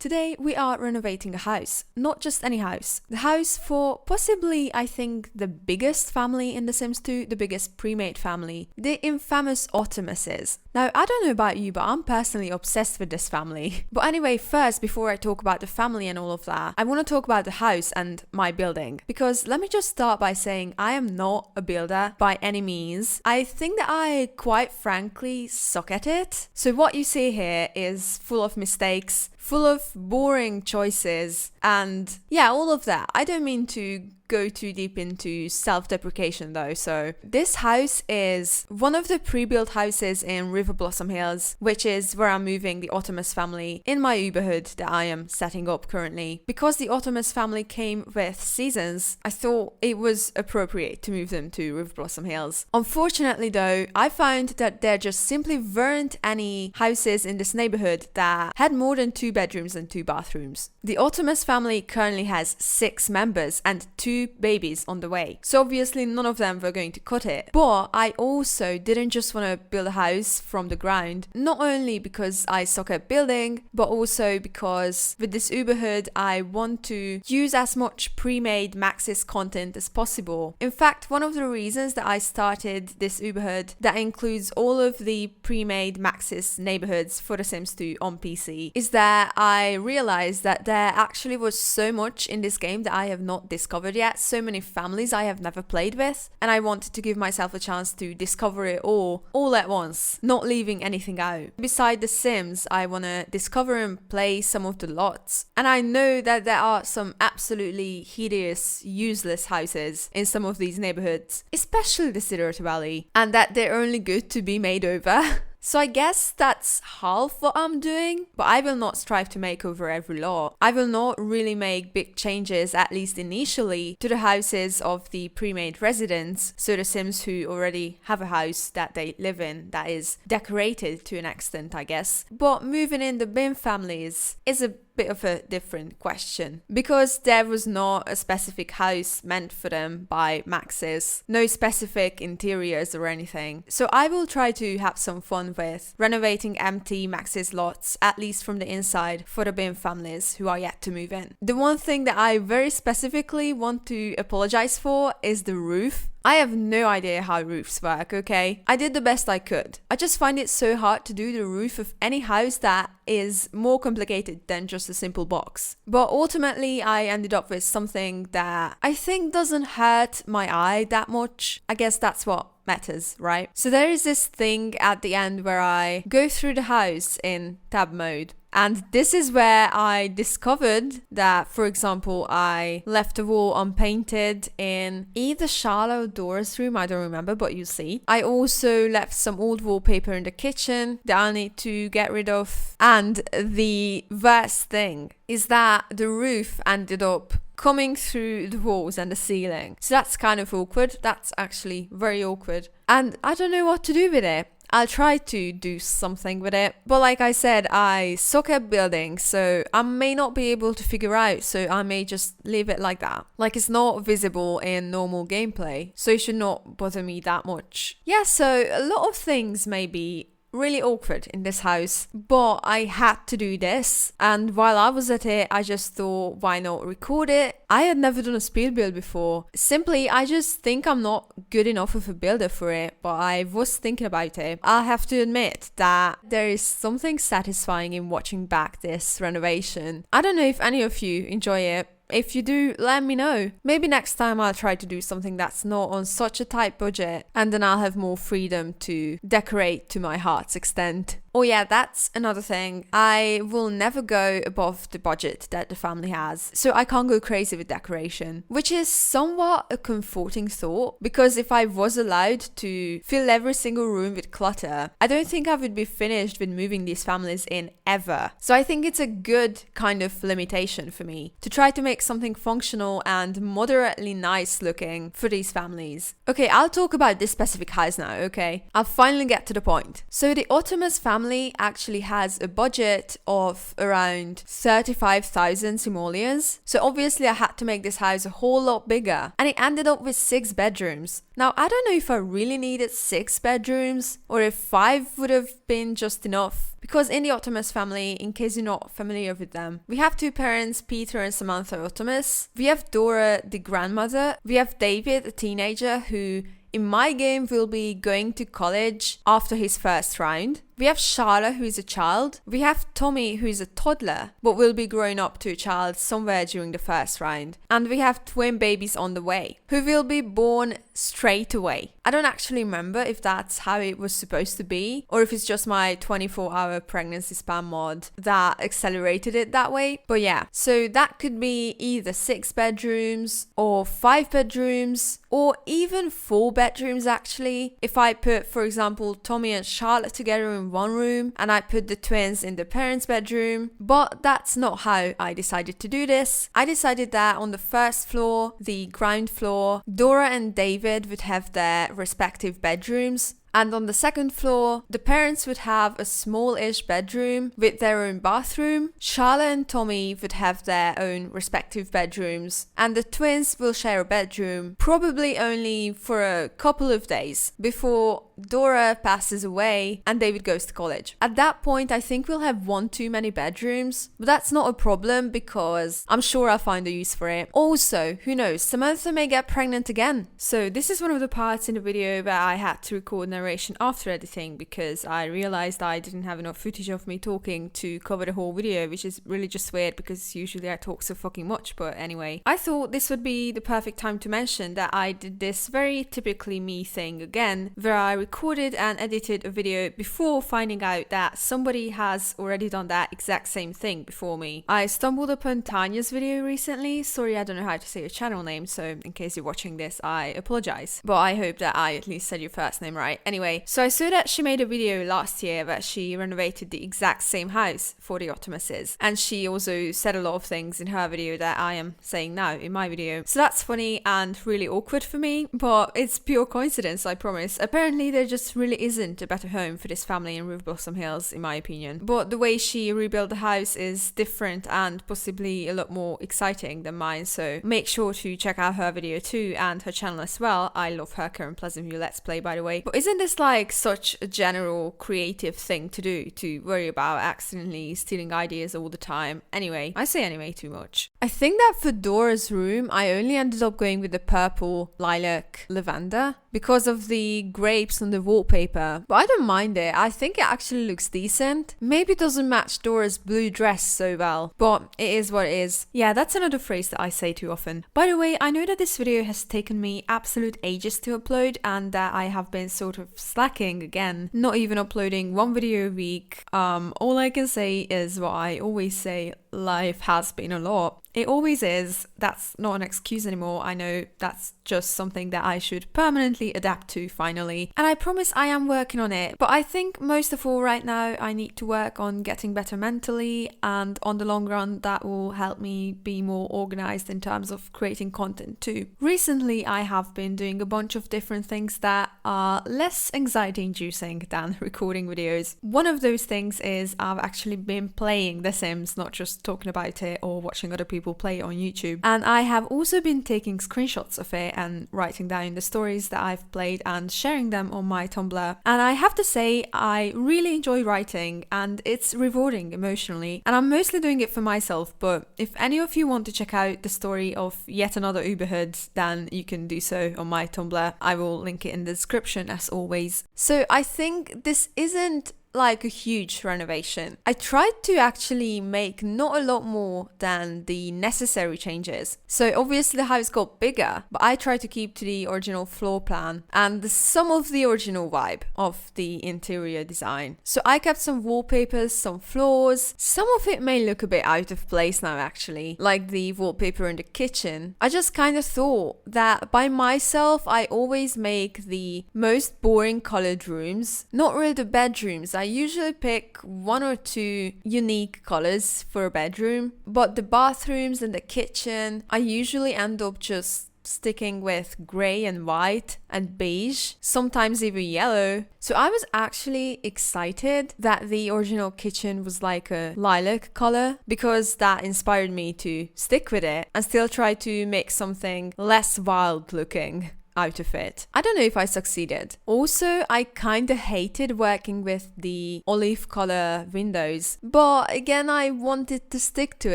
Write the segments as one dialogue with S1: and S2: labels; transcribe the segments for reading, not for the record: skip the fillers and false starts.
S1: Today we are renovating a house, not just any house. The house for possibly, I think, the biggest family in The Sims 2, the biggest pre-made family, the infamous Ottomases. Now, I don't know about you, but I'm personally obsessed with this family. But anyway, first, before I talk about the family and all of that, I want to talk about the house and my building. Because let me just start by saying I am not a builder by any means. I think that I quite frankly suck at it. So what you see here is full of mistakes, full of boring choices, and yeah, all of that. I don't mean to go too deep into self-deprecation though. So this house is one of the pre-built houses in River Blossom Hills, which is where I'm moving the Ottomas family in my Uberhood that I am setting up currently. Because the Ottomas family came with seasons, I thought it was appropriate to move them to River Blossom Hills. Unfortunately though, I found that there just simply weren't any houses in this neighborhood that had more than 2 bedrooms and 2 bathrooms. The Ottomas family currently has 6 members and 2 babies on the way. So obviously none of them were going to cut it. But I also didn't just want to build a house from the ground, not only because I suck at building, but also because with this Uberhood I want to use as much pre-made Maxis content as possible. In fact, one of the reasons that I started this Uberhood that includes all of the pre-made Maxis neighborhoods for The Sims 2 on PC is that I realized that there actually was so much in this game that I have not discovered yet, so many families I have never played with, and I wanted to give myself a chance to discover it all at once, not leaving anything out. Beside The Sims, I want to discover and play some of the lots, and I know that there are some absolutely hideous, useless houses in some of these neighborhoods, especially the Siddhartha Valley, and that they're only good to be made over. So I guess that's half what I'm doing, but I will not strive to make over every lot. I will not really make big changes, at least initially, to the houses of the pre-made residents, so the Sims who already have a house that they live in that is decorated to an extent, I guess. But moving in the bin families is a bit of a different question, because there was not a specific house meant for them by Maxis, no specific interiors or anything. So I will try to have some fun with renovating empty Maxis lots, at least from the inside, for the bin families who are yet to move in. The one thing that I very specifically want to apologize for is the roof. I have no idea how roofs work, okay? I did the best I could. I just find it so hard to do the roof of any house that is more complicated than just a simple box. But ultimately, I ended up with something that I think doesn't hurt my eye that much. I guess that's what matters, right? So there is this thing at the end where I go through the house in tab mode. And this is where I discovered that, for example, I left the wall unpainted in either Charlotte or Dora's room, I don't remember, but you see. I also left some old wallpaper in the kitchen that I'll need to get rid of. And the worst thing is that the roof ended up coming through the walls and the ceiling. So that's kind of awkward. That's actually very awkward. And I don't know what to do with it. I'll try to do something with it. But like I said, I suck at building, so I may not be able to figure out, so I may just leave it like that. Like it's not visible in normal gameplay, so it should not bother me that much. Yeah, so a lot of things may be really awkward in this house, but I had to do this, and while I was at it I just thought, why not record it? I had never done a speed build before. Simply, I just think I'm not good enough of a builder for it, but I was thinking about it. I have to admit that there is something satisfying in watching back this renovation. I don't know if any of you enjoy it. If you do, let me know. Maybe next time I'll try to do something that's not on such a tight budget, and then I'll have more freedom to decorate to my heart's extent. Oh yeah, that's another thing. I will never go above the budget that the family has, so I can't go crazy with decoration, which is somewhat a comforting thought, because if I was allowed to fill every single room with clutter, I don't think I would be finished with moving these families in ever. So I think it's a good kind of limitation for me to try to make something functional and moderately nice looking for these families. Okay, I'll talk about this specific house now, okay? I'll finally get to the point. So the Ottomas family family actually has a budget of around 35,000 simoleons. So obviously I had to make this house a whole lot bigger, and it ended up with 6 bedrooms. Now, I don't know if I really needed 6 bedrooms or if 5 would have been just enough. Because in the Ottomas family, in case you're not familiar with them, we have 2 parents, Peter and Samantha Ottomas. We have Dora, the grandmother. We have David, a teenager who in my game will be going to college after his first round. We have Charlotte, who is a child. We have Tommy, who is a toddler, but will be growing up to a child somewhere during the first round. And we have twin babies on the way, who will be born straight away. I don't actually remember if that's how it was supposed to be, or if it's just my 24-hour pregnancy spam mod that accelerated it that way. But yeah, so that could be either 6 bedrooms, or 5 bedrooms, or even 4 bedrooms actually. If I put, for example, Tommy and Charlotte together in one room and I put the twins in the parents' bedroom. But that's not how I decided to do this. I decided that on the first floor, the ground floor, Dora and David would have their respective bedrooms. And on the second floor, the parents would have a small-ish bedroom with their own bathroom. Charlotte and Tommy would have their own respective bedrooms. And the twins will share a bedroom, probably only for a couple of days before Dora passes away and David goes to college. At that point, I think we'll have 1 too many bedrooms, but that's not a problem because I'm sure I'll find a use for it. Also, who knows, Samantha may get pregnant again. So this is one of the parts in the video where I had to record narration after editing because I realized I didn't have enough footage of me talking to cover the whole video, which is really just weird because usually I talk so fucking much. But anyway, I thought this would be the perfect time to mention that I did this very typically me thing again, where I recorded and edited a video before finding out that somebody has already done that exact same thing before me. I stumbled upon Tanya's video recently. Sorry, I don't know how to say your channel name, so in case you're watching this, I apologize. But I hope that I at least said your first name right. Anyway, so I saw that she made a video last year that she renovated the exact same house for the Ottomases. And she also said a lot of things in her video that I am saying now in my video. So that's funny and really awkward for me, but it's pure coincidence, I promise. Apparently there just really isn't a better home for this family in Ruth Blossom Hills, in my opinion. But the way she rebuilt the house is different and possibly a lot more exciting than mine, so make sure to check out her video too and her channel as well. I love her current Pleasant View Let's Play, by the way. But isn't this like such a general creative thing to do, to worry about accidentally stealing ideas all the time? Anyway, I say anyway too much. I think that for Dora's room, I only ended up going with the purple lilac lavender because of the grapes on the wallpaper, but I don't mind it. I think it actually looks decent. Maybe it doesn't match Dora's blue dress so well, but it is what it is. Yeah, that's another phrase that I say too often. By the way, I know that this video has taken me absolute ages to upload and that I have been sort of slacking again, not even uploading 1 video a week. All I can say is what I always say, life has been a lot. It always is. That's not an excuse anymore. I know that's just something that I should permanently adapt to finally. And I promise I am working on it. But I think most of all right now, I need to work on getting better mentally. And on the long run, that will help me be more organized in terms of creating content too. Recently, I have been doing a bunch of different things that are less anxiety inducing than recording videos. One of those things is I've actually been playing The Sims, not just talking about it or watching other people play it on YouTube. And I have also been taking screenshots of it and writing down the stories that I've played and sharing them on my Tumblr. And I have to say, I really enjoy writing and it's rewarding emotionally. And I'm mostly doing it for myself, but if any of you want to check out the story of yet another Uberhood, then you can do so on my Tumblr. I will link it in the description as always. So I think this isn't like a huge renovation. I tried to actually make not a lot more than the necessary changes. So obviously the house got bigger, but I tried to keep to the original floor plan and some of the original vibe of the interior design. So I kept some wallpapers, some floors. Some of it may look a bit out of place now actually, like the wallpaper in the kitchen. I just kind of thought that by myself, I always make the most boring colored rooms, not really the bedrooms. I usually pick 1 or 2 unique colors for a bedroom, but the bathrooms and the kitchen, I usually end up just sticking with grey and white and beige, sometimes even yellow. So I was actually excited that the original kitchen was like a lilac color, because that inspired me to stick with it and still try to make something less wild looking out of it. I don't know if I succeeded. Also, I kind of hated working with the olive color windows, but again, I wanted to stick to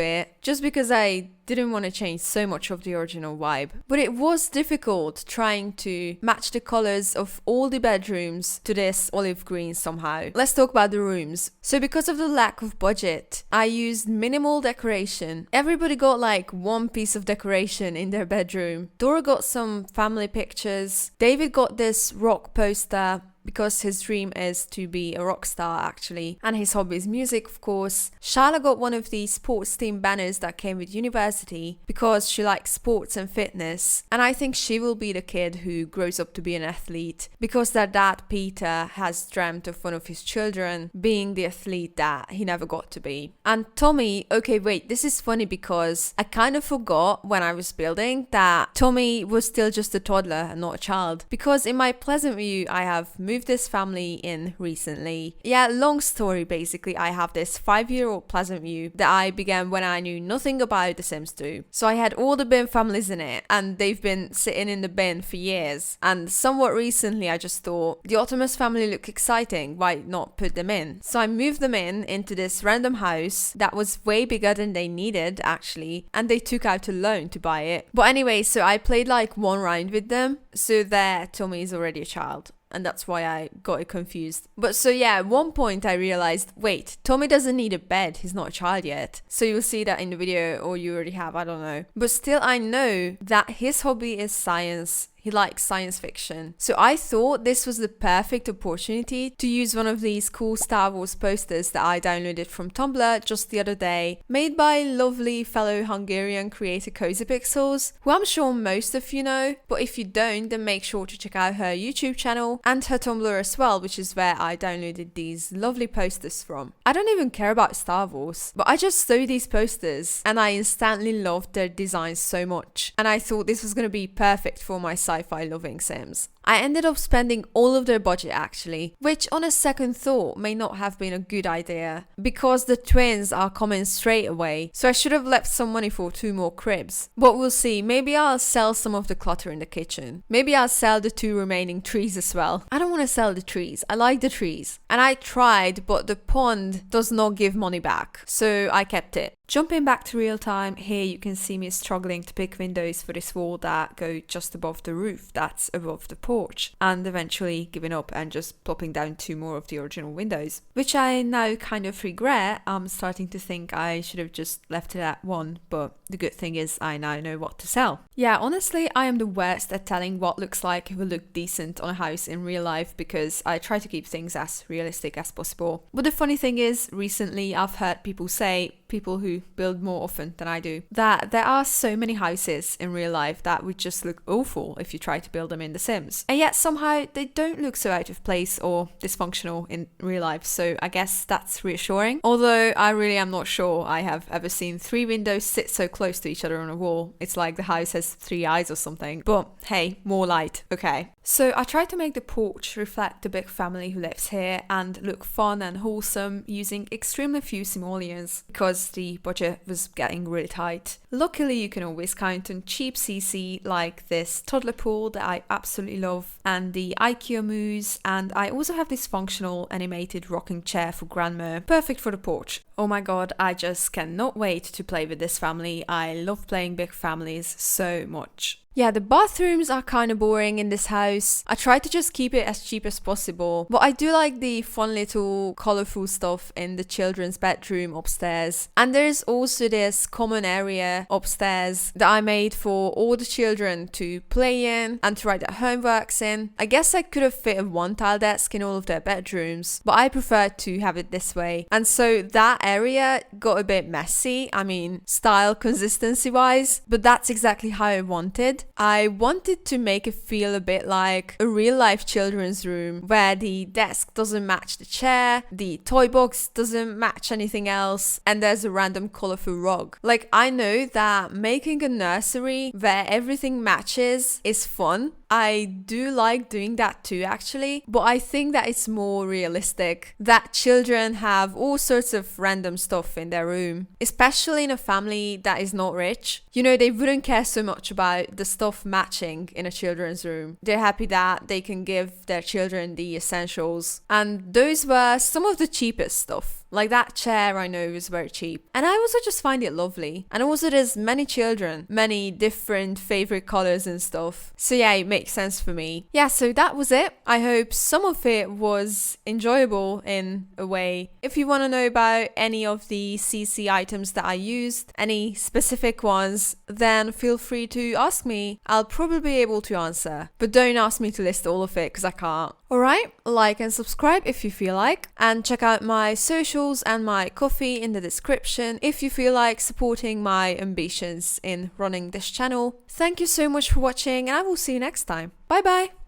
S1: it just because I didn't want to change so much of the original vibe. But it was difficult trying to match the colors of all the bedrooms to this olive green somehow. Let's talk about the rooms. So because of the lack of budget, I used minimal decoration. Everybody got like one piece of decoration in their bedroom. Dora got some family pictures. David got this rock poster, because his dream is to be a rock star actually, and his hobby is music, of course. Shyla got one of these sports team banners that came with university because she likes sports and fitness, and I think she will be the kid who grows up to be an athlete, because their dad Peter has dreamt of one of his children being the athlete that he never got to be. And Tommy, okay wait, this is funny because I kind of forgot when I was building that Tommy was still just a toddler and not a child, because in my Pleasant View I have moved this family in recently. Yeah, long story basically. I have this 5-year-old Pleasant View that I began when I knew nothing about The Sims 2. So I had all the bin families in it, and they've been sitting in the bin for years. And somewhat recently I just thought, the Ottomas family look exciting, why not put them in? So I moved them into this random house that was way bigger than they needed actually, and they took out a loan to buy it. But anyway, so I played like one round with them, so there Tommy is already a child. And that's why I got it confused. But so yeah, at one point I realized, wait, Tommy doesn't need a bed, he's not a child yet. So you'll see that in the video, or you already have, I don't know. But still I know that his hobby is science. He likes science fiction. So I thought this was the perfect opportunity to use one of these cool Star Wars posters that I downloaded from Tumblr just the other day, made by lovely fellow Hungarian creator Cozy Pixels, who I'm sure most of you know, but if you don't, then make sure to check out her YouTube channel and her Tumblr as well, which is where I downloaded these lovely posters from. I don't even care about Star Wars, but I just saw these posters and I instantly loved their designs so much, and I thought this was going to be perfect for my sci-fi loving Sims. I ended up spending all of their budget actually, which on a second thought may not have been a good idea, because the twins are coming straight away, so I should have left some money for 2 more cribs. But we'll see, maybe I'll sell some of the clutter in the kitchen. Maybe I'll sell the 2 remaining trees as well. I don't want to sell the trees, I like the trees. And I tried, but the pond does not give money back, so I kept it. Jumping back to real time, here you can see me struggling to pick windows for this wall that go just above the roof that's above the porch, and eventually giving up and just plopping down 2 more of the original windows, which I now kind of regret. I'm starting to think I should have just left it at 1, but the good thing is I now know what to sell. Yeah, honestly, I am the worst at telling what looks like it will look decent on a house in real life, because I try to keep things as realistic as possible. But the funny thing is, recently I've heard people say, people who build more often than I do, that there are so many houses in real life that would just look awful if you try to build them in The Sims. And yet somehow they don't look so out of place or dysfunctional in real life, so I guess that's reassuring. Although I really am not sure I have ever seen 3 windows sit so close to each other on a wall. It's like the house has 3 eyes or something. But hey, more light, okay. So I tried to make the porch reflect the big family who lives here and look fun and wholesome using extremely few simoleons, because the budget was getting really tight. Luckily, you can always count on cheap CC like this toddler pool that I absolutely love, and the IKEA moose, and I also have this functional animated rocking chair for grandma, perfect for the porch. Oh my god, I just cannot wait to play with this family. I love playing big families so much. Yeah, the bathrooms are kind of boring in this house. I try to just keep it as cheap as possible, but I do like the fun little colorful stuff in the children's bedroom upstairs. And there's also this common area upstairs that I made for all the children to play in and to write their homeworks in. I guess I could have fit a 1-tile desk in all of their bedrooms, but I prefer to have it this way. And so that area got a bit messy, I mean, style consistency wise, but that's exactly how I wanted. did. I wanted to make it feel a bit like a real life children's room where the desk doesn't match the chair, the toy box doesn't match anything else, and there's a random colorful rug. Like, I know that making a nursery where everything matches is fun. I do like doing that too, actually, but I think that it's more realistic that children have all sorts of random stuff in their room, especially in a family that is not rich. You know, they wouldn't care so much about the stuff matching in a children's room. They're happy that they can give their children the essentials. And those were some of the cheapest stuff. Like that chair I know is very cheap. And I also just find it lovely. And also there's many children, many different favorite colors and stuff. So yeah, it makes sense for me. Yeah, so that was it. I hope some of it was enjoyable in a way. If you want to know about any of the CC items that I used, any specific ones, then feel free to ask me. I'll probably be able to answer. But don't ask me to list all of it because I can't. Alright, like and subscribe if you feel like, and check out my socials and my coffee in the description if you feel like supporting my ambitions in running this channel. Thank you so much for watching, and I will see you next time. Bye bye!